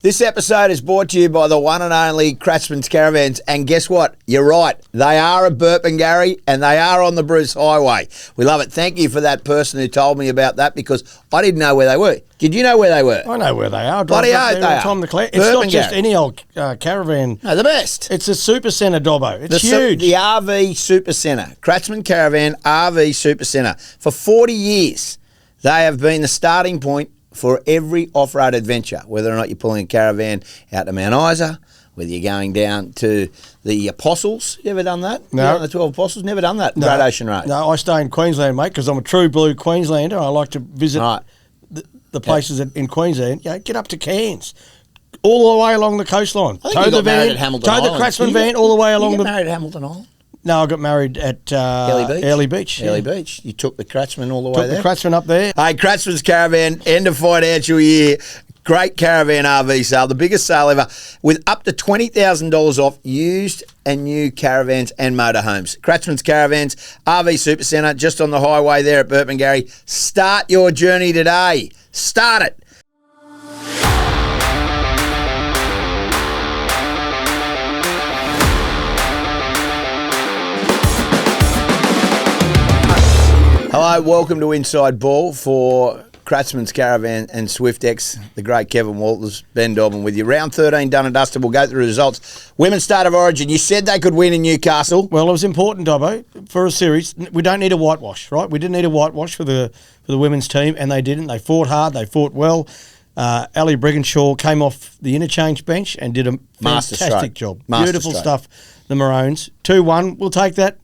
This episode is brought to you by the one and only Kratzmann Caravans, and guess what? You're right. They are at Burpengary and they are on the Bruce Highway. We love it. Thank you for that person who told me about that because I didn't know where they were. Did you know where they were? I know where they are. Bloody oath they are. Tom the Clare. It's not just any old caravan. No, the best. It's a super centre, Dobbo. It's huge. The RV Super Centre. Kratzmann Caravan RV Super Centre. For 40 years, they have been the starting point for every off-road adventure, whether or not you're pulling a caravan out to Mount Isa, whether you're going down to the Apostles. You ever done that? No. The 12 Apostles? Never done that? No. Great Ocean Road. No, I stay in Queensland, mate, because I'm a true blue Queenslander. I like to visit the places in Queensland. You know, get up to Cairns, all the way along the coastline. I think you got married at Hamilton Island. Tow the Kratzmann van all the way along you the... got married at Hamilton Island? No, I got married at Early Beach. Early Beach. You took the Kratzmann all the way there? Took the Kratzmann up there. Hey, Kratzmann's Caravan, end of financial year. Great caravan RV sale, the biggest sale ever, with up to $20,000 off used and new caravans and motorhomes. Kratzmann's Caravans, RV Super Centre, just on the highway there at Burpengary. Start your journey today. Start it. Hello, welcome to Inside Ball for Kratzmann's Caravan and Swiftex, the great Kevin Walters, Ben Dobbin with you. Round 13 done and dusted. We'll go through the results. Women's State of Origin. You said they could win in Newcastle. Well, it was important, Dobbo, for a series. We don't need a whitewash, right? We didn't need a whitewash for the women's team, and they didn't. They fought hard. They fought well. Ali Brigginshaw came off the interchange bench and did a fantastic job. Beautiful stuff, the Maroons. 2-1. We'll take that.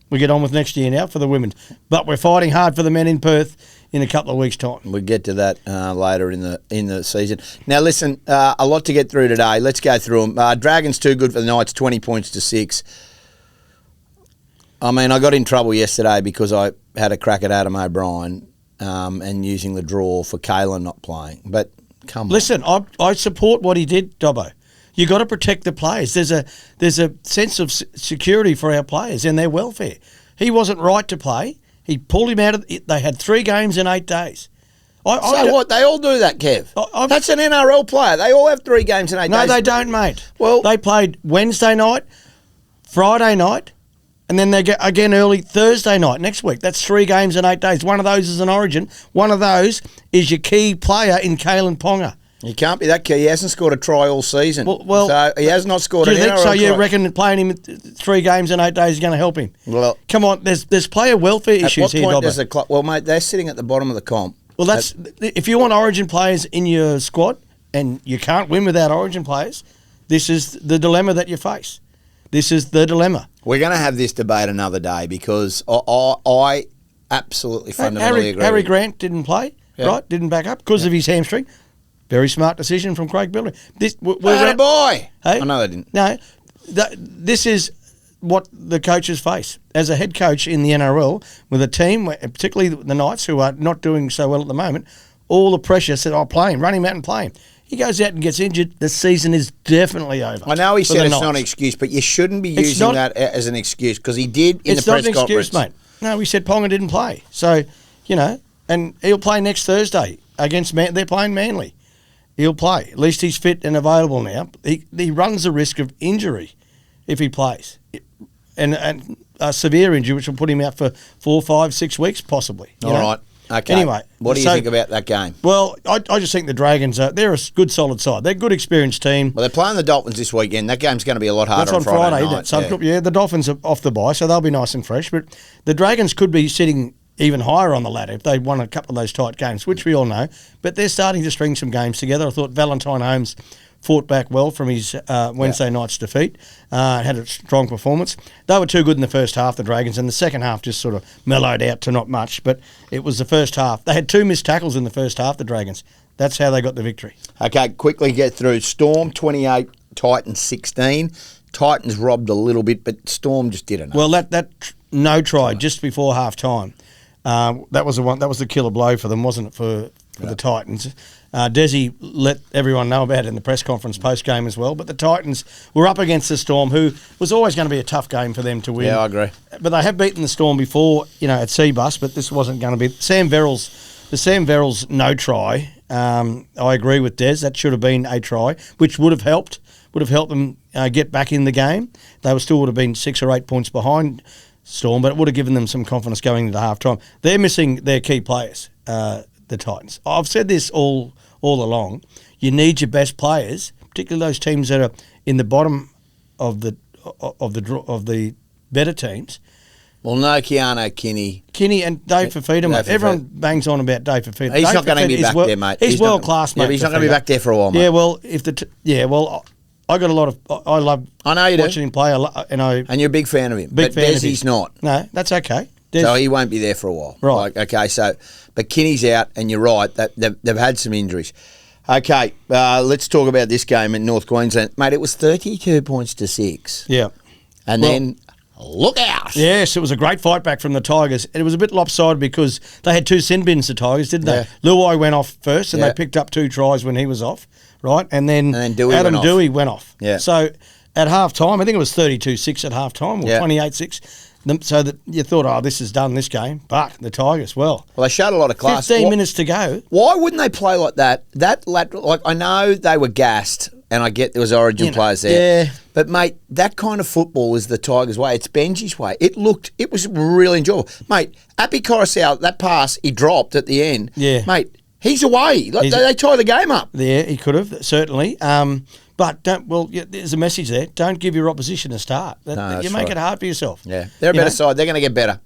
We get on with next year now for the women. But we're fighting hard for the men in Perth in a couple of weeks' time. We'll get to that later in the season. Now, listen, a lot to get through today. Let's go through them. Dragons too good for the Knights, 20 points to 6. I mean, I got in trouble yesterday because I had a crack at Adam O'Brien and using the draw for Kayla not playing. But come on. Listen, I support what he did, Dobbo. You got to protect the players. There's a sense of security for our players and their welfare. He wasn't right to play. He pulled him out of. They had 3 games in 8 days. What? They all do that, Kev. That's an NRL player. They all have 3 games in 8 days. No, they don't, mate. Well, they played Wednesday night, Friday night, and then they get again early Thursday night next week. That's 3 games in 8 days. One of those is an Origin. One of those is your key player in Kalen Ponga. He can't be that key. He hasn't scored a try all season. Well, so he has not scored an NRL try. So you reckon playing him 3 games in 8 days is going to help him? Well, come on. There's player welfare issues here, Dobbo. Well, mate, they're sitting at the bottom of the comp. Well, that's if you want Origin players in your squad and you can't win without Origin players, this is the dilemma that you face. This is the dilemma. We're going to have this debate another day because I absolutely fundamentally agree. Harry Grant didn't play, right? Didn't back up because of his hamstring. Very smart decision from Craig Bellamy. We're a boy. Hey? I know they didn't. No, this is what the coaches face. As a head coach in the NRL, with a team, particularly the Knights, who are not doing so well at the moment, all the pressure said, play him, run him out and play him. He goes out and gets injured, the season is definitely over. I know he said it's not an excuse, but you shouldn't be using that as an excuse because he did in the press conference. It's not an excuse, mate. No, he said Ponga didn't play. So, and he'll play next Thursday against they're playing Manly. He'll play. At least he's fit and available now. He runs the risk of injury if he plays, and a severe injury, which will put him out for 4, 5, 6 weeks possibly. All right. Okay. Anyway, what do you think about that game? Well, I just think the Dragons they're a good, solid side. They're a good, experienced team. Well, they're playing the Dolphins this weekend. That game's going to be a lot harder. That's on Friday night. So the Dolphins are off the bye, so they'll be nice and fresh. But the Dragons could be sitting even higher on the ladder if they won a couple of those tight games, which we all know. But they're starting to string some games together. I thought Valentine Holmes fought back well from his Wednesday night's defeat, had a strong performance. They were too good in the first half, the Dragons, and the second half just sort of mellowed out to not much. But it was the first half. They had 2 missed tackles in the first half, the Dragons. That's how they got the victory. Okay, quickly get through. Storm 28, Titans 16. Titans robbed a little bit, but Storm just did enough. Well, that no try just before half time. That was the one. That was the killer blow for them, wasn't it? For the Titans, Desi let everyone know about it in the press conference post game as well. But the Titans were up against the Storm, who was always going to be a tough game for them to win. Yeah, I agree. But they have beaten the Storm before, at Seabus. But this wasn't going to be the Sam Verrills no try I agree with Des. That should have been a try, which would have helped them get back in the game. They still would have been 6 or 8 points behind Storm, but it would have given them some confidence going into half-time. They're missing their key players, the Titans. I've said this all along. You need your best players, particularly those teams that are in the bottom of the better teams. Well, no Keanu Kinney and Dave Fafita, mate. Everyone bangs on about Dave Fafita. He's not going to be back there, mate. He's world class, mate. Yeah, but he's not going to be back there for a while, mate. Yeah, well, I got a lot of. I love. I know you do. Watching him play, and you're a big fan of him. Big fan of him. He's not. No, that's okay. So he won't be there for a while. Right. Okay. So, but Kinney's out, and you're right. That they've had some injuries. Okay. Let's talk about this game in North Queensland, mate. It was 32 points to 6. Yeah. And then. Look out! Yes, it was a great fight back from the Tigers. It was a bit lopsided because they had 2 sin bins, the Tigers, didn't they? Luai went off first, and they picked up 2 tries when he was off, right? And then Adam Dewey went off. Yeah. So at half-time, I think it was 32-6 at half-time, or 28-6, so that you thought, this is done, this game. But the Tigers, well, they showed a lot of class. 15 minutes to go. Why wouldn't they play like that? I know they were gassed, and I get there was Origin players there. Yeah. But, mate, that kind of football is the Tigers' way. It's Benji's way. It was really enjoyable. Mate, Appy Coruscant, that pass he dropped at the end. Yeah. Mate, he's away. They tie the game up. Yeah, he could have, certainly. But there's a message there. Don't give your opposition a start. You make it hard for yourself. Yeah, they're a better side. They're going to get better.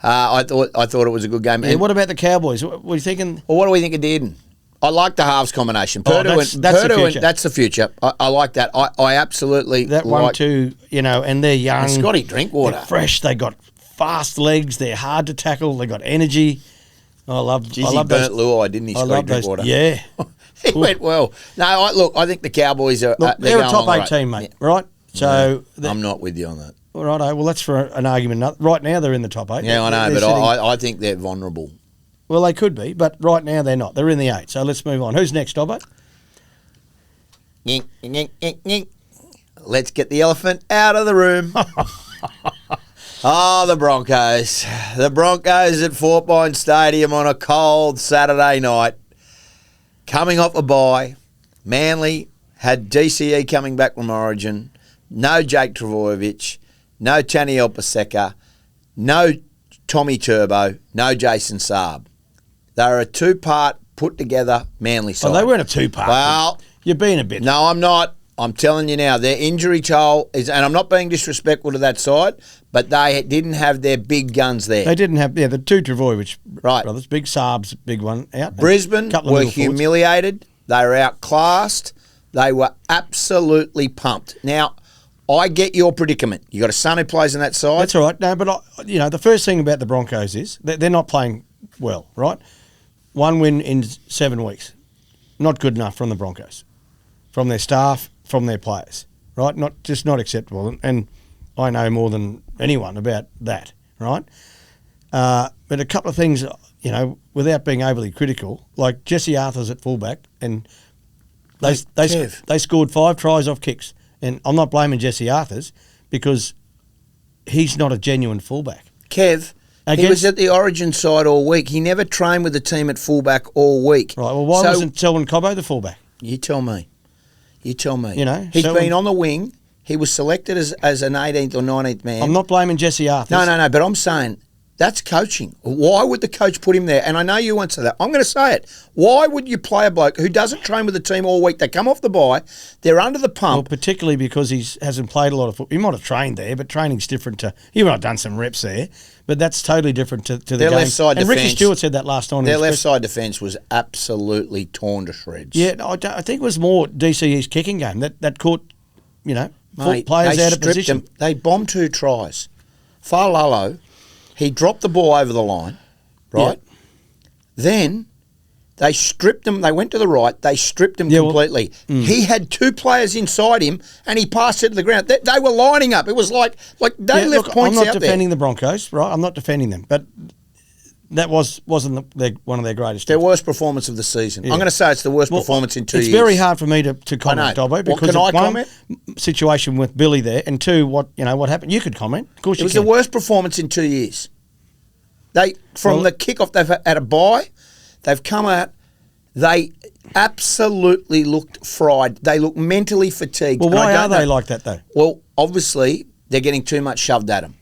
I thought it was a good game. Yeah, what about the Cowboys? What are you thinking? Well, what do we think of Dearden? I like the halves combination. That's the future. That's the future. I like that. I absolutely that like 1-2. And they're young. And Scotty Drinkwater. They're fresh. They got fast legs. They're hard to tackle. They got energy. I love he burnt Luai, didn't he? Scotty Drinkwater. Yeah. He went well. No, I think the Cowboys are. They're a top 8 team, mate. Yeah. Right. So I'm not with you on that. All right. Well, that's for an argument. Right now, they're in the top 8. Yeah, I know, but I think they're vulnerable. Well, they could be, but right now they're not. They're in the 8. So let's move on. Who's next, Dobbo? Let's get the elephant out of the room. The Broncos. The Broncos at Fort Pine Stadium on a cold Saturday night. Coming off a bye. Manly had DCE coming back from Origin. No Jake Travojevic. No Taniel Paseka. No Tommy Turbo. No Jason Saab. They're a 2-part put together Manly side. Oh, they weren't a 2-part. Well, you're being a bit. No, I'm not. I'm telling you now, their injury toll is, and I'm not being disrespectful to that side, but they didn't have their big guns there. They didn't have, the 2 Travojevic brothers. Big Saab's big one out. Brisbane were humiliated. They were outclassed. They were absolutely pumped. Now, I get your predicament. You got a son who plays on that side. That's all right. No, but the first thing about the Broncos is they're not playing well, right? 1 win in 7 weeks. Not good enough from the Broncos, from their staff, from their players, right? Not acceptable. And I know more than anyone about that, right? But a couple of things, without being overly critical, like Jesse Arthur's at fullback, and they scored 5 tries off kicks. And I'm not blaming Jesse Arthurs because he's not a genuine fullback. Kev, he was at the Origin side all week. He never trained with the team at fullback all week. Right, well, why wasn't Selwyn Cobbo the fullback? You tell me. He's Selwyn, been on the wing. He was selected as an 18th or 19th man. I'm not blaming Jesse Arthurs. No, but I'm saying that's coaching. Why would the coach put him there? And I know you won't say that. I'm going to say it. Why would you play a bloke who doesn't train with the team all week? They come off the bye. They're under the pump. Well, particularly because he hasn't played a lot of football. He might have trained there, but training's different to... He might have done some reps there, but that's totally different to the their game. Left side and defence, Ricky Stewart said that last time. Their left side defence was absolutely torn to shreds. Yeah, I think it was more DCE's kicking game that caught, Mate, players out of position. They bombed 2 tries. Falalo, he dropped the ball over the line, right? Yeah. Then they stripped him. They went to the right. They stripped him completely. He had 2 players inside him, and he passed it to the ground. They were lining up. It was like they left points out there. I'm not defending the Broncos, right? I'm not defending them, but that wasn't one of their greatest. Their worst performance of the season. Yeah. I'm going to say it's the worst performance in 2 years. It's very hard for me to comment, Dobbo, because can I comment? Situation with Billy there, and 2, what happened. You could comment. Of course, it was the worst performance in 2 years. From the kickoff, they've had a bye. They've come out. They absolutely looked fried. They looked mentally fatigued. Well, And I why don't are they know- like that, though? Well, obviously, they're getting too much shoved at them.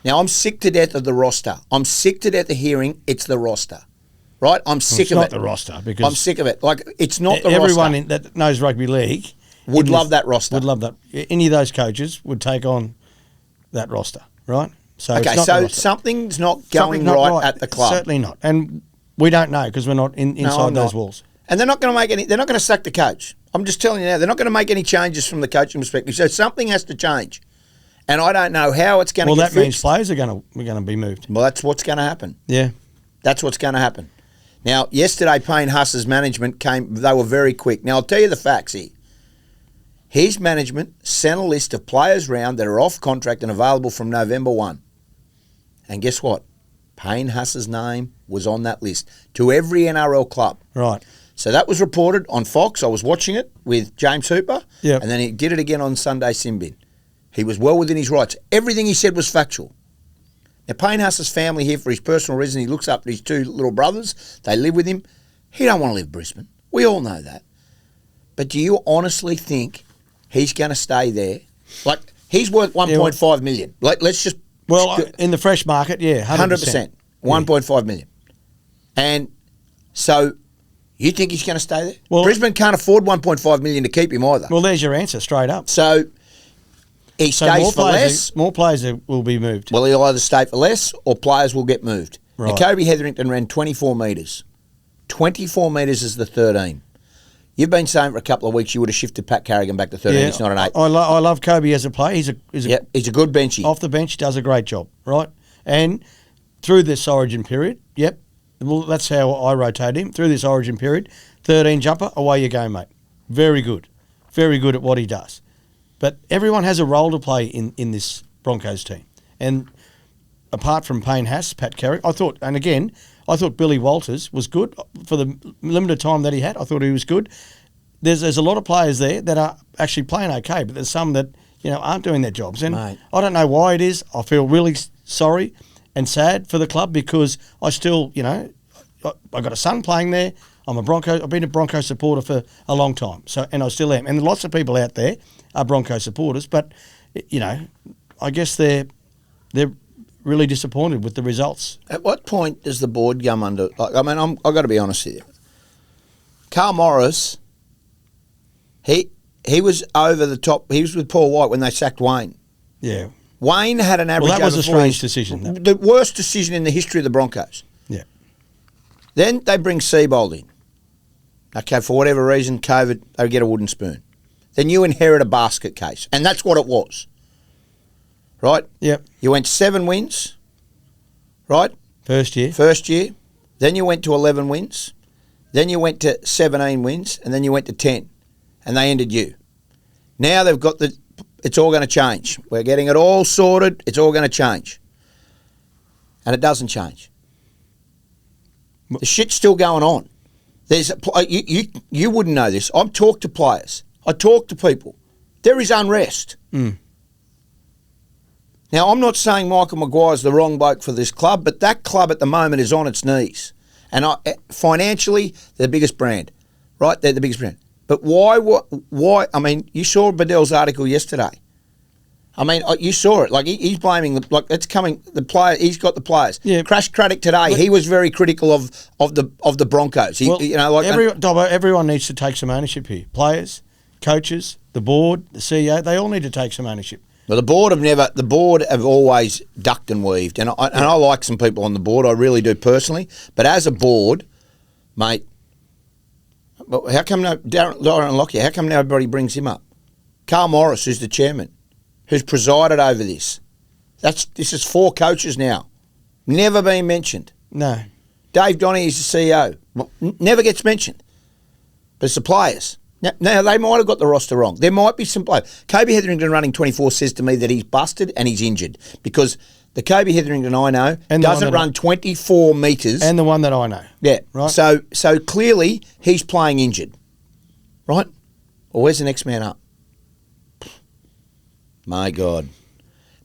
Now, I'm sick to death of the roster. I'm sick to death of hearing it's the roster. Right? I'm sick It's of not it. the roster because I'm sick of it. Like, it's not the everyone roster. that knows rugby league Would in love that roster. Would love that. Any of those coaches would take on that roster, right? So Okay, it's not the so roster. something's not going Something's not right at the club. Certainly not, and we don't know because we're not No, inside I'm those not. walls. And they're not going to make any. They're not going to sack the coach. I'm just telling you now. They're not going to make any changes from the coaching perspective. So something has to change, and I don't know how it's going to. Well, get that means fixed. players are going to be moved. Well, that's what's going to happen. Yeah, That's what's going to happen. Now, yesterday, Payne Huss's management came. They were very quick. Now, I'll tell you the facts here. His management sent a list of players round that are off contract and available from November 1. And guess what? Payne Huss's name was on that list to every NRL club. right. So that was reported on Fox. I was watching it with James Hooper. Yep. And then he did it again on Sunday Simbin. He was well within his rights. Everything he said was factual. Now, Payne Huss's family here for his personal reason. He looks up to his two little brothers. They live with him. He don't want to leave Brisbane. We all know that. But do you honestly think he's going to stay there? Like, he's worth 1.5 million. Like, let's just... Well, in the fresh market, yeah, 100%. 1.5 million. And so, you think he's going to stay there? Well- Brisbane can't afford 1.5 million to keep him either. Well, there's your answer, straight up. So, he So stays for less. more players will be moved. Well, he'll either stay for less or players will get moved. Right. Now, Kobe Hetherington ran 24 metres. 24 metres is the 13. You've been saying for a couple of weeks you would have shifted Pat Carrigan back to 13. He's not an 8. I love Kobe as a player. He's a Yep, he's a good benchy. off the bench, does a great job, right? And through this origin period, yep, well, that's how I rotate him. Through this origin period, 13 jumper, away you go, mate. Very good. Very good at what he does. But everyone has a role to play in this Broncos team. And apart from Payne Haas, Pat Carrick, I thought Billy Walters was good for the limited time that he had. I thought he was good. There's a lot of players there that are actually playing okay, but there's some that aren't doing their jobs. And Mate. I don't know why it is. I feel really sorry and sad for the club because I still, I got a son playing there. I've been a Bronco supporter for a long time, and I still am. And lots of people out there are Bronco supporters, but I guess they're really disappointed with the results. At what point does the board come under... I've got to be honest with you. Carl Morris, he was over the top. He was with Paul White when they sacked Wayne. Yeah. Wayne had an average... Well, that was over a strange 40s. decision. That. The worst decision in the history of the Broncos. Yeah. Then they bring Seabold in. Okay, for whatever reason, COVID, they get a wooden spoon. Then you inherit a basket case, and that's what it was. Right? Yep. You went 7 wins, right? First year. First year. Then you went to 11 wins. Then you went to 17 wins, and then you went to 10. And they ended you. Now they've got it's all going to change. We're getting it all sorted. It's all going to change. And it doesn't change. The shit's still going on. You wouldn't know this. I've talked to players. I talk to people. There is unrest. Mm. Now, I'm not saying Michael Maguire's the wrong bloke for this club, but that club at the moment is on its knees. And financially, they're the biggest brand, right? They're the biggest brand. But why? I mean, you saw Bedell's article yesterday. I mean, you saw it. Like he's blaming it's coming. The player, he's got the players. Yeah. Crash Craddock today. He was very critical of the Broncos. Everyone needs to take some ownership here. Players, coaches, the board, the CEO. They all need to take some ownership. Well, the board have always ducked and weaved, and I like some people on the board. I really do personally. But as a board, mate, how come Darren Lockyer? How come nobody brings him up? Carl Morris, who's the chairman, who's presided over this. This is 4 coaches now, never been mentioned. No. Dave Donny is the CEO, never gets mentioned. But it's the players. Now, they might have got the roster wrong. There might be some players. Kobe Hetherington running 24 says to me that he's busted and he's injured because the Kobe Hetherington I know doesn't run 24 metres. And the one that I know. Yeah. Right. So clearly he's playing injured. Right? Well, where's the next man up? My God.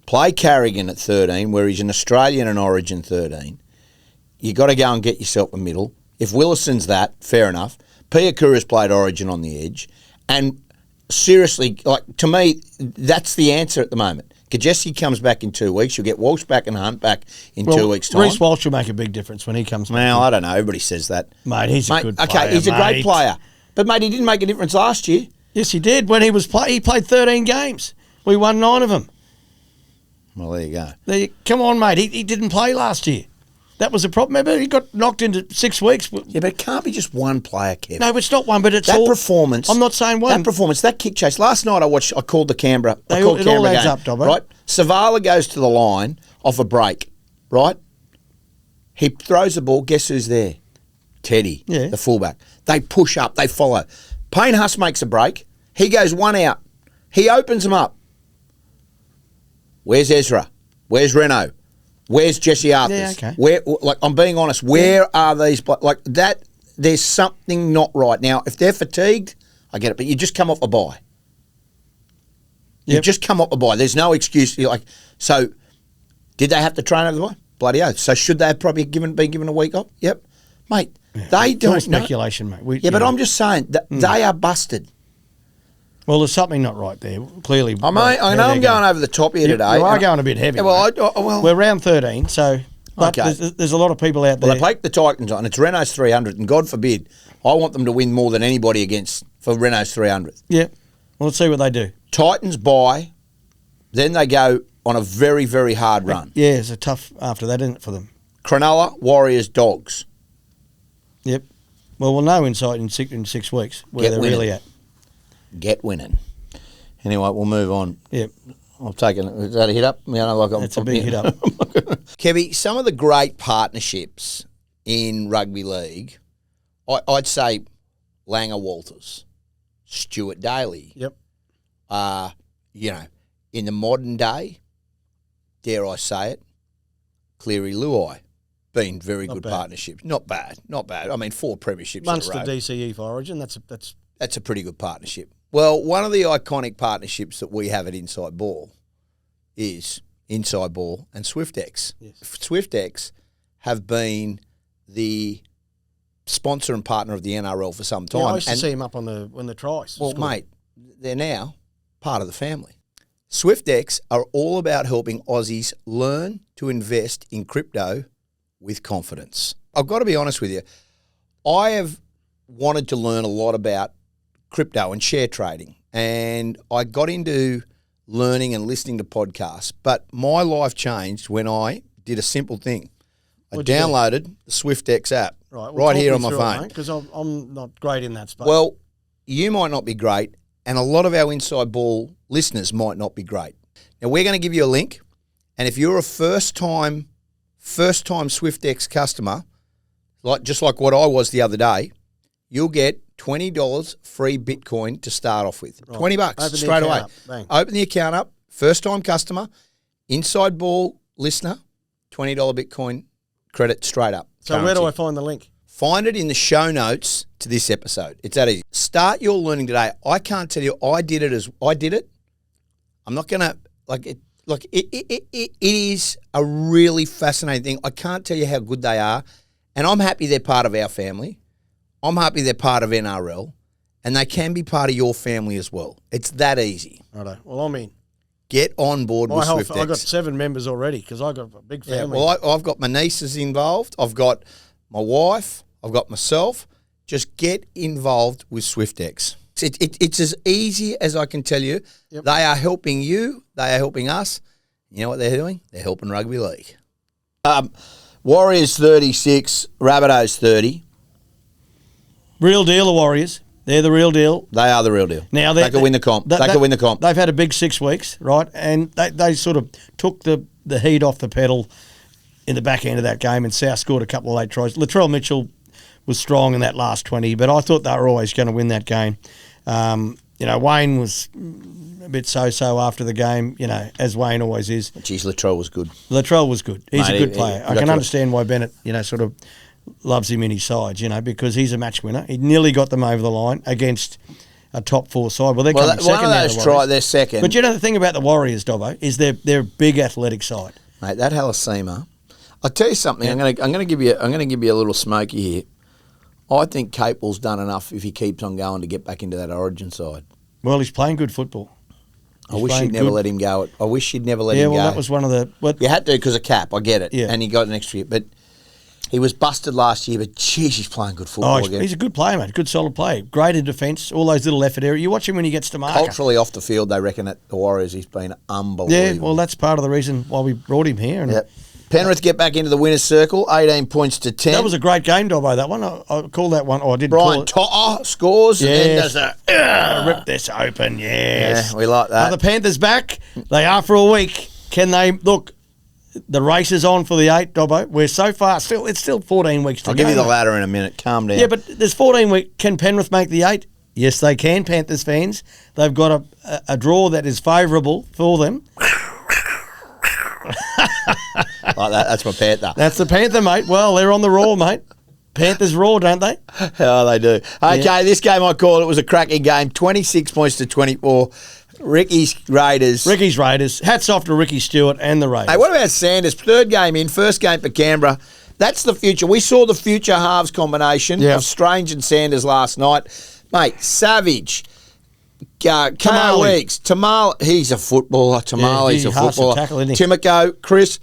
Play Carrigan at 13, where he's an Australian and Origin 13. You got to go and get yourself a middle. If Willison's that, fair enough. Piakura's played Origin on the edge. And seriously, like to me, that's the answer at the moment. Kajesi comes back in 2 weeks. You'll get Walsh back and Hunt back in 2 weeks' time. Reece Walsh will make a big difference when he comes back. Well, I don't know. Everybody says that. Mate, he's a good player. Okay, he's a great player. But, mate, he didn't make a difference last year. Yes, he did. When he played 13 games. We won 9 of them. Well, there you go. Come on, mate. He didn't play last year. That was a problem. Remember, he got knocked into 6 weeks. Yeah, but it can't be just one player, Kevin. No, it's not one, but it's that all... performance. I'm not saying one. That performance, that kick chase. Last night I called the Canberra. It all adds up, Dobbo. Right? Savala goes to the line off a break, right? He throws the ball. Guess who's there? Teddy, the fullback. They push up. They follow. Payne Huss makes a break. He goes one out. He opens them up. Where's Ezra? Where's Renault? Where's Jesse Arthurs? Yeah, okay. Where, like, I'm being honest. Where are these? Like that. There's something not right now. If they're fatigued, I get it. But you just come off a bye. You just come off a bye. There's no excuse. You're like, so did they have to train over the bye? Bloody oath. So should they have probably been given a week off? Yep, mate. They don't. No speculation, mate. But I'm just saying that they are busted. Well, there's something not right there. Clearly, I know I'm going over the top here today. You are going a bit heavy. Yeah, well, we're round 13, so okay. There's a lot of people out there. Well, they take the Titans on. It's Renault's 300, and God forbid, I want them to win more than anybody for Renault's 300. Yeah. Well, let's see what they do. Titans buy, then they go on a very, very hard run. Yeah, it's a tough after that, isn't it, for them? Cronulla, Warriors, Dogs. Yep. Well, we'll know in 6 weeks where they're really at. Get winning. Anyway, we'll move on. Yep. I've taken. Is that a hit up? It's a big hit up. Kevy, some of the great partnerships in rugby league, I'd say Langer Walters, Stuart Daly. Yep. In the modern day, dare I say it, Cleary Luai, been very good partnerships. Not bad. I mean, 4 premierships. Munster DCE for Origin. That's a pretty good partnership. Well, one of the iconic partnerships that we have at Inside Ball is Inside Ball and Swiftex. Yes. Swiftex have been the sponsor and partner of the NRL for some time. Yeah, I used to see him up on the tries. Well, mate, they're now part of the family. Swiftex are all about helping Aussies learn to invest in crypto with confidence. I've got to be honest with you. I have wanted to learn a lot about crypto and share trading, and I got into learning and listening to podcasts, but my life changed when I did a simple thing. I downloaded the Swiftex app right here on my phone. Because I'm not great in that space. Well, you might not be great, and a lot of our Inside Ball listeners might not be great. Now, we're going to give you a link, and if you're a first-time Swiftex customer, just like what I was the other day, you'll get $20 free Bitcoin to start off with. Right. $20 straight away. Open the account up. First time customer, Inside Ball listener, $20 Bitcoin credit straight up. So guaranteed. Where do I find the link? Find it in the show notes to this episode. It's that easy. Start your learning today. I can't tell you I did it. I'm not going to it is a really fascinating thing. I can't tell you how good they are, and I'm happy they're part of our family. I'm happy they're part of NRL, and they can be part of your family as well. It's that easy. Righto. Well, I'm in. Get on board with Swiftex. I've got 7 members already because I've got a big family. Yeah, well, I've got my nieces involved. I've got my wife. I've got myself. Just get involved with Swiftex. It's as easy as I can tell you. Yep. They are helping you. They are helping us. You know what they're doing? They're helping rugby league. Warriors 36, Rabbitohs 30. Real deal, the Warriors. They're the real deal. They are the real deal. Now they could win the comp. They could win the comp. They've had a big 6 weeks, right? And they sort of took the heat off the pedal in the back end of that game, and South scored a couple of late tries. Latrell Mitchell was strong in that last 20, but I thought they were always going to win that game. Wayne was a bit so-so after the game, as Wayne always is. Geez, Latrell was good. Latrell was good. He's a good player. I can understand why Bennett, sort of loves him in his sides, because he's a match winner. He nearly got them over the line against a top 4 side. Well, they're coming second. One of those tries, they're second. But the thing about the Warriors, Dobbo, is they're a big athletic side. Mate, that Halasima. I'll tell you something. Yeah. I'm going to give you a little smoky here. I think Capewell's done enough if he keeps on going to get back into that Origin side. Well, he's playing good football. I wish you'd never let him go. I wish you'd never let him go. Yeah, well, that was one of the... You had to because of cap, I get it. Yeah. And he got an extra year. But he was busted last year, but geez, he's playing good football again. He's a good player, mate. Good, solid play. Great in defence, all those little effort areas. You watch him when he gets to marker. Culturally off the field, they reckon at the Warriors he's been unbelievable. Yeah, well, that's part of the reason why we brought him here. And Yep. Penrith get back into the winner's circle, 18 points to 10. that was a great game, Dobbo, that one. I called that one. Oh, I didn't Brian call it. Totter scores. Yes. And then does a... Rip this open, yes. Yeah, we like that. Are the Panthers back? They are for a week. Can they... Look, the race is on for the 8, Dobbo. We're so far... It's still 14 weeks to go. I'll give you the mate. ladder in a minute. Calm down. Yeah, but there's 14 weeks. Can Penrith make the 8? Yes, they can, Panthers fans. They've got a draw that is favourable for them. Like that. That's my Panther. That's the Panther, mate. Well, they're on the raw, mate. Panthers raw, don't they? Oh, they do. Okay, This game I called, it was a cracking game. 26 points to 24. Ricky's Raiders. Ricky's Raiders. Hats off to Ricky Stewart and the Raiders. Hey, what about Sanders? Third game in, first game for Canberra. That's the future. We saw the future halves combination of Strange and Sanders last night. Mate, Savage, Kyle Weeks, Tamal, he's a footballer. Tamale's a footballer. Tackle, isn't he? Timoko, Chris.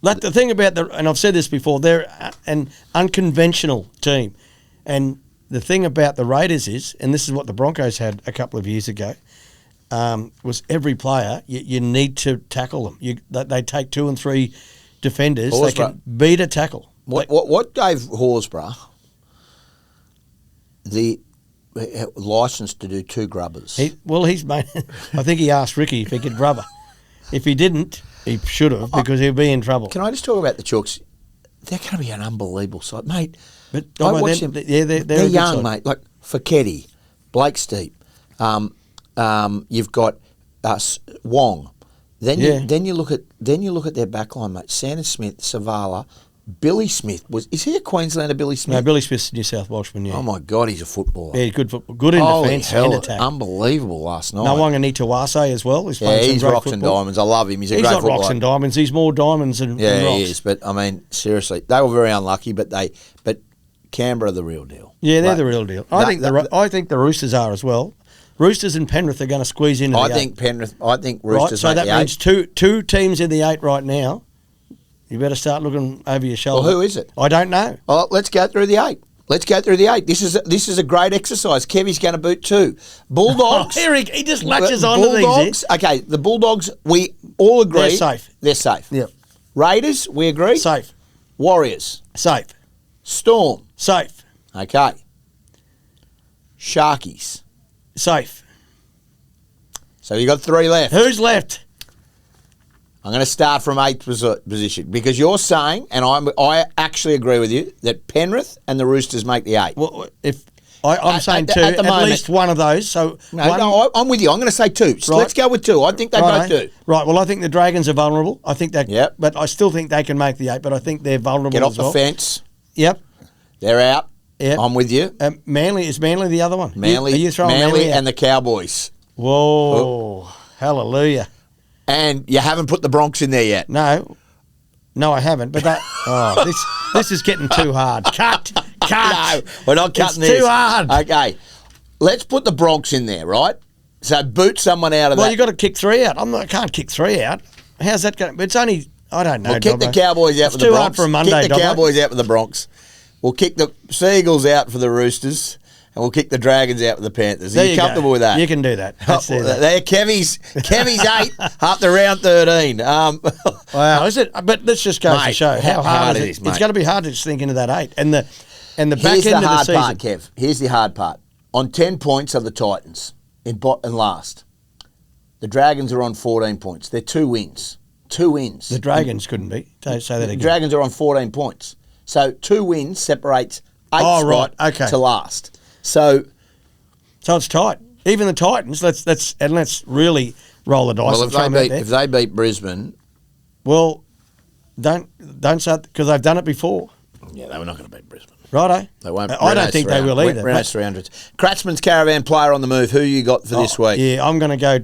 Like the thing about and I've said this before, they're an unconventional team. And the thing about the Raiders is, and this is what the Broncos had a couple of years ago, was every player, you need to tackle them. They take 2 and 3 defenders. Horsburgh. They can beat a tackle. What gave Horsburgh the license to do 2 grubbers? He's made. I think he asked Ricky if he could grub her. If he didn't, he should have because he'd be in trouble. Can I just talk about the Chooks? They're going to be an unbelievable side, mate. But I watch them. Yeah, they're a young, good side. mate. Like Feketi, Blake Steep. You've got Wong. Then you look at their backline, mate. Sanders Smith, Savala, Billy Smith is he a Queenslander? Billy Smith? No, Billy Smith's New South Welshman. Yeah. Oh my God, he's a footballer. Yeah, good football. Good in defence and attack. Unbelievable last night. Nawanga Nitawase as well. He's playing he's some great rocks football. and diamonds. I love him. He's not footballer. rocks and diamonds. He's more diamonds than rocks. He is. But I mean, seriously, they were very unlucky. But Canberra are the real deal. Yeah, they're the real deal. I think the Roosters are as well. Roosters and Penrith are going to squeeze into the 8. I think Roosters. Right, so make that the 8. means two teams in the 8 right now. You better start looking over your shoulder. Well, who is it? I don't know. Oh, let's go through the 8. This is a great exercise. Kevy's going to boot 2. Bulldogs. He just latches on to these. Bulldogs. Okay, the Bulldogs. We all agree They're safe. They're safe. Yep. Raiders. We agree. Safe. Warriors. Safe. Storm. Safe. Okay. Sharkies. Safe. So you got 3 left. Who's left? I'm going to start from 8th position because you're saying, and I actually agree with you, that Penrith and the Roosters make the 8. Well, I'm saying 2, at the moment, least one of those. So I'm with you. I'm going to say 2. So let's go with 2. I think they both do. Right. Well, I think the Dragons are vulnerable. I think that. Yep. But I still think they can make the 8. But I think they're vulnerable. Get off as well. the fence. Yep. They're out. Yep. I'm with you. Manly the other one. Manly, Are you throwing Manly out? and the Cowboys. Whoa! Hallelujah! And you haven't put the Broncos in there yet. No, I haven't. But this is getting too hard. Cut. No, we're not cutting this. It's too hard. Okay, let's put the Broncos in there, right? So boot someone out of that. Well, you got to kick 3 out. I can't kick 3 out. How's that going? It's only I don't know. We'll kick the Cowboys out it's for the too Broncos. hard for a Monday. Kick the Cowboys out for the Broncos. We'll kick the Seagulls out for the Roosters, and we'll kick the Dragons out for the Panthers. Are you comfortable with that? You can do that. Let's do that. There, Kevy's 8 up to round 13. Wow, is it? But let's just go to show how hard is it. Mate. It's going to be hard to sneak into that 8, and the back Here's end the of the hard season. part, Kev. Here's the hard part. On 10 points are the Titans in last. The Dragons are on 14 points. They're 2 wins. 2 wins. The Dragons couldn't be. Say that again. The Dragons are on 14 points. So 2 wins separates 8th spot to last. So it's tight. Even the Titans. Let's really roll the dice. Well, if they beat Brisbane, well, don't say because they've done it before. Yeah, they were not going to beat Brisbane. Righto. They won't. I don't think they will either. Renault's 300s. Kratzmann's Caravan player on the move. Who you got for this week? Yeah, I'm going to go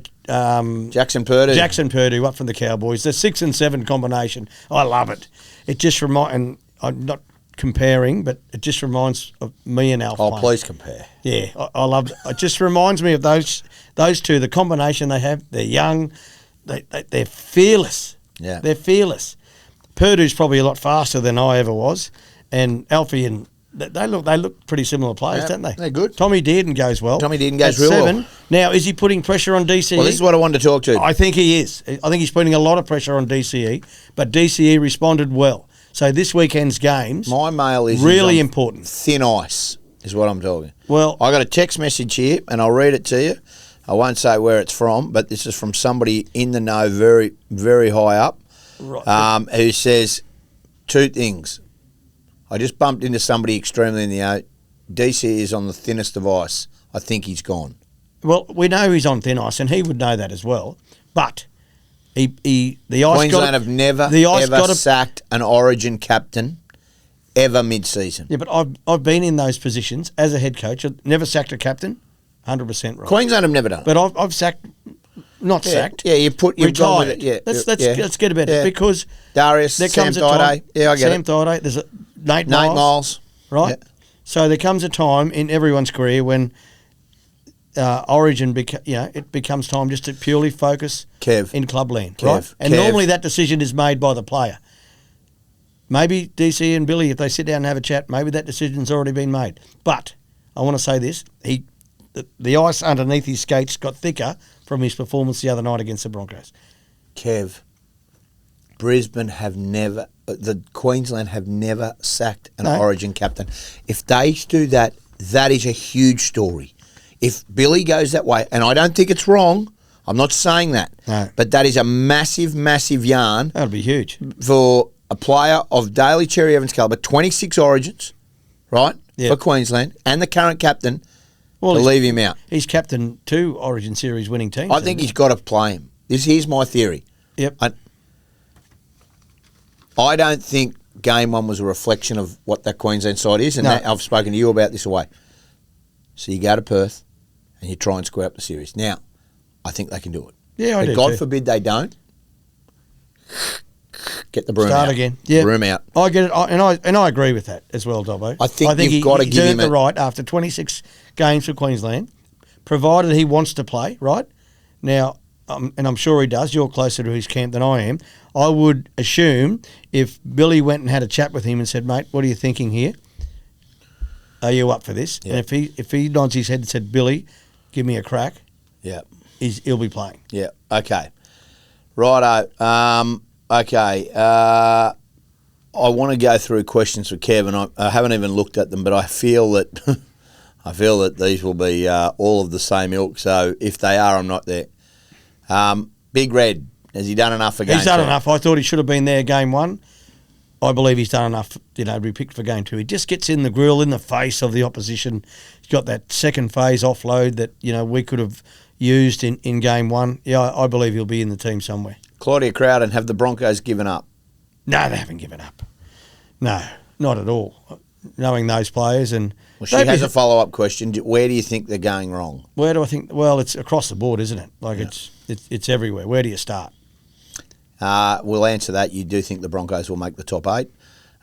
Jackson Purdue. Jackson Purdue up from the Cowboys. The 6 and 7 combination. I love it. It just reminds. And I'm not comparing, but it just reminds of me and Alf. Oh, playing. please compare. Yeah, I love it. It just reminds me of those two, the combination they have. They're young, they're fearless. Yeah. They're fearless. Purdue's probably a lot faster than I ever was, and Alfie and they look pretty similar players, Yeah, don't they? they're good. Tommy Dearden goes well. Tommy Dearden goes At real 7. well. Now, is he putting pressure on DCE? Well, this is what I wanted to talk to. I think he is. I think he's putting a lot of pressure on DCE, but DCE responded well. So this weekend's games, My mail is really on important. thin ice, is what I'm talking. Well, I got a text message here, and I'll read it to you. I won't say where it's from, but this is from somebody in the know, very, very high up, right. who says two things. I just bumped into somebody extremely in the know. DC is on the thinnest of ice. I think he's gone. Well, we know he's on thin ice, and he would know that as well. But the ice Queensland have never sacked an Origin captain ever mid-season. Yeah, but I've been in those positions as a head coach. I've never sacked a captain. 100% right. Queensland have never done it. But I've sacked, not sacked. Yeah, you've gone with retired. it. Yeah, Let's get about it, because Darius, there Sam comes a time. Thaiday. Yeah, I get Sam it. Thaiday. There's Nate Miles. right? Yeah. So there comes a time in everyone's career when Origin, it becomes time just to purely focus in clubland, right? And normally that decision is made by the player. Maybe DC and Billy, if they sit down and have a chat, maybe that decision's already been made. But I want to say this: the ice underneath his skates got thicker from his performance the other night against the Broncos. Kev, Brisbane have never, the Queensland have never sacked an Origin captain. If they do that, that is a huge story. If Billy goes that way, and I don't think it's wrong, I'm not saying that, but that is a massive, massive yarn. That'll be huge for a player of Daly Cherry Evans calibre, 26 Origins, right, for Queensland, and the current captain, to leave him out. He's captain 2 Origin Series winning teams. I think he's got to play him. Here's my theory. Yep. I don't think game 1 was a reflection of what that Queensland side is, and I've spoken to you about this away. So you go to Perth and you try and square up the series. Now, I think they can do it. Yeah, I do. But God forbid they don't. Get the broom out. Start again. Yeah. Broom out. I get it, and I agree with that as well, Dobbo. I think you've got to give him the right after 26 games for Queensland, provided he wants to play, right? Now, and I'm sure he does. You're closer to his camp than I am. I would assume if Billy went and had a chat with him and said, "Mate, what are you thinking here? Are you up for this?" Yeah. And if he nods his head and said, "Billy, give me a crack," yeah, he'll be playing. Yeah. Okay. Righto. Okay. I want to go through questions for Kev, and I haven't even looked at them, but I feel that these will be all of the same ilk. So if they are, I'm not there. Big Red, has he done enough for game 2? He's done enough. I thought he should have been there game 1. I believe he's done enough, to be picked for game 2. He just gets in the grill, in the face of the opposition. He's got that second phase offload that, we could have used in game 1. Yeah, I believe he'll be in the team somewhere. Claudia Crowden, have the Broncos given up? No, they haven't given up. No, not at all. Knowing those players and... Well, she has a follow-up question. Where do you think they're going wrong? Where do I think... Well, it's across the board, isn't it? It's everywhere. Where do you start? We'll answer that. You do think the Broncos will make the top 8.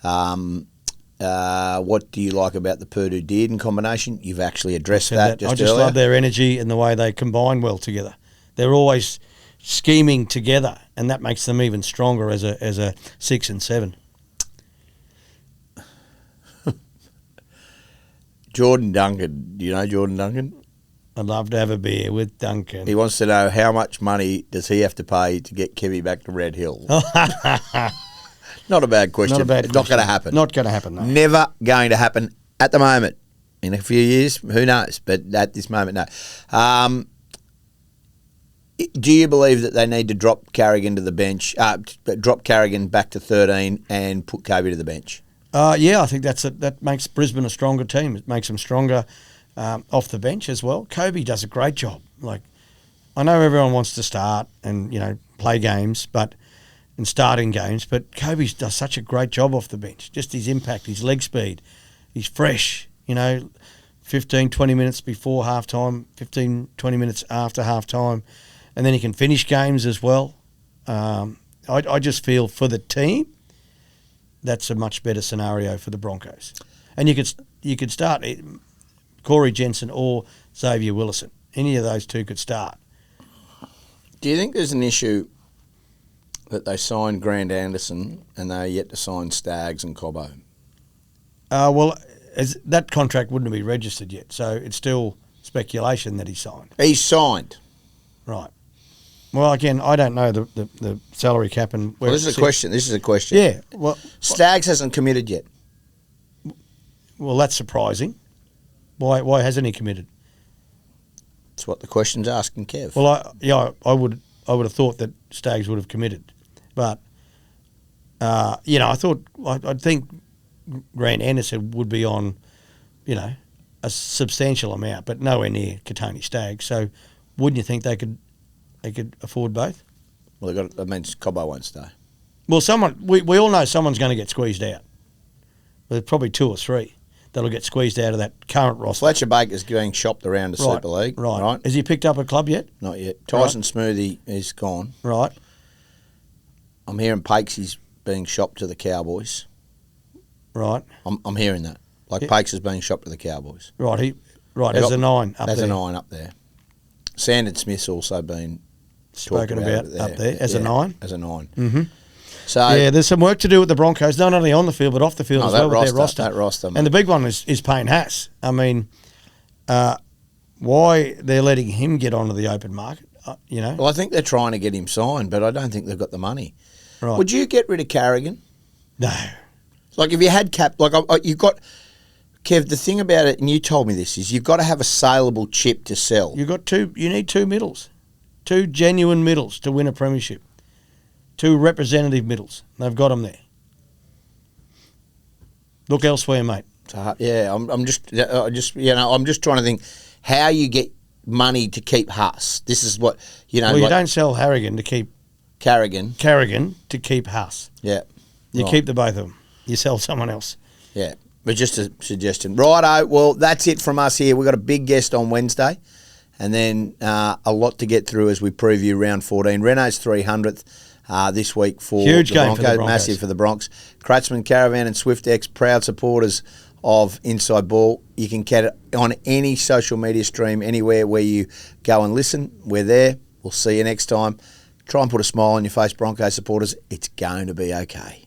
What do you like about the Purdue-Dearden combination? You've actually addressed that just earlier. I just love their energy and the way they combine well together. They're always scheming together, and that makes them even stronger as a 6 and 7. Jordan Duncan. Do you know Jordan Duncan? I'd love to have a beer with Duncan. He wants to know how much money does he have to pay to get Kevie back to Red Hill. Not a bad question. It's not going to happen. Not going to happen, no. Never going to happen at the moment. In a few years, who knows? But at this moment, no. Do you believe that they need to drop Carrigan to the bench, drop Carrigan back to 13 and put Kevie to the bench? Yeah, I think that makes Brisbane a stronger team. It makes them stronger off the bench as well. Kevie does a great job. I know everyone wants to start and play games, and starting games, but Kevie does such a great job off the bench. Just his impact, his leg speed, he's fresh. 15, 20 minutes before halftime, 15, 20 minutes after halftime, and then he can finish games as well. I just feel for the team, that's a much better scenario for the Broncos. And you could start Corey Jensen or Xavier Willison. Any of those two could start. Do you think there's an issue that they signed Grant Anderson and they're yet to sign Staggs and Cobbo? Well, that contract wouldn't be registered yet, so it's still speculation that he signed. He's signed. Right. Well, again, I don't know the salary cap and where. Well, this is a question. Yeah. Well, Staggs hasn't committed yet. Well, that's surprising. Why hasn't he committed? That's what the question's asking, Kev. Well, I would have thought that Staggs would have committed, but I think Grant Anderson would be on, a substantial amount, but nowhere near Katoni Staggs. So, wouldn't you think they could afford both? Well, that means Cobbo won't stay. Well, we all know someone's going to get squeezed out. There's probably two or three that'll get squeezed out of that current roster. Fletcher Baker's being shopped around the Super League. Right. Has he picked up a club yet? Not yet. Tyson Smoothie is gone. Right. I'm hearing Pakesy's being shopped to the Cowboys. Right. I'm hearing that. Pakes is being shopped to the Cowboys. Right. As a 9 up there. As a 9 up there. Sandon Smith's also been spoken about up there as a 9. As a 9. Mm-hmm. So there's some work to do with the Broncos, not only on the field but off the field as well with their roster. That roster, and the big one is Payne Haas. I mean, why they're letting him get onto the open market? Well, I think they're trying to get him signed, but I don't think they've got the money. Right. Would you get rid of Carrigan? No. If you had you've got Kev. The thing about it, and you told me this, is you've got to have a saleable chip to sell. You need two middles, two genuine middles to win a premiership. Two representative middles. They've got them there. Look elsewhere, mate. Yeah, I'm just trying to think how you get money to keep Haas. This is what Well, you don't sell Harrigan to keep Carrigan to keep Haas. Yeah, you keep the both of them. You sell someone else. Yeah, but just a suggestion. Righto. Well, that's it from us here. We've got a big guest on Wednesday, and then a lot to get through as we preview round 14. Renault's 300th. This week for huge the game Broncos, for the Broncos. Massive for the Bronx. Kratzmann Caravan and Swiftex, proud supporters of Inside Ball. You can get it on any social media stream, anywhere where you go and listen. We're there. We'll see you next time. Try and put a smile on your face, Broncos supporters. It's going to be okay.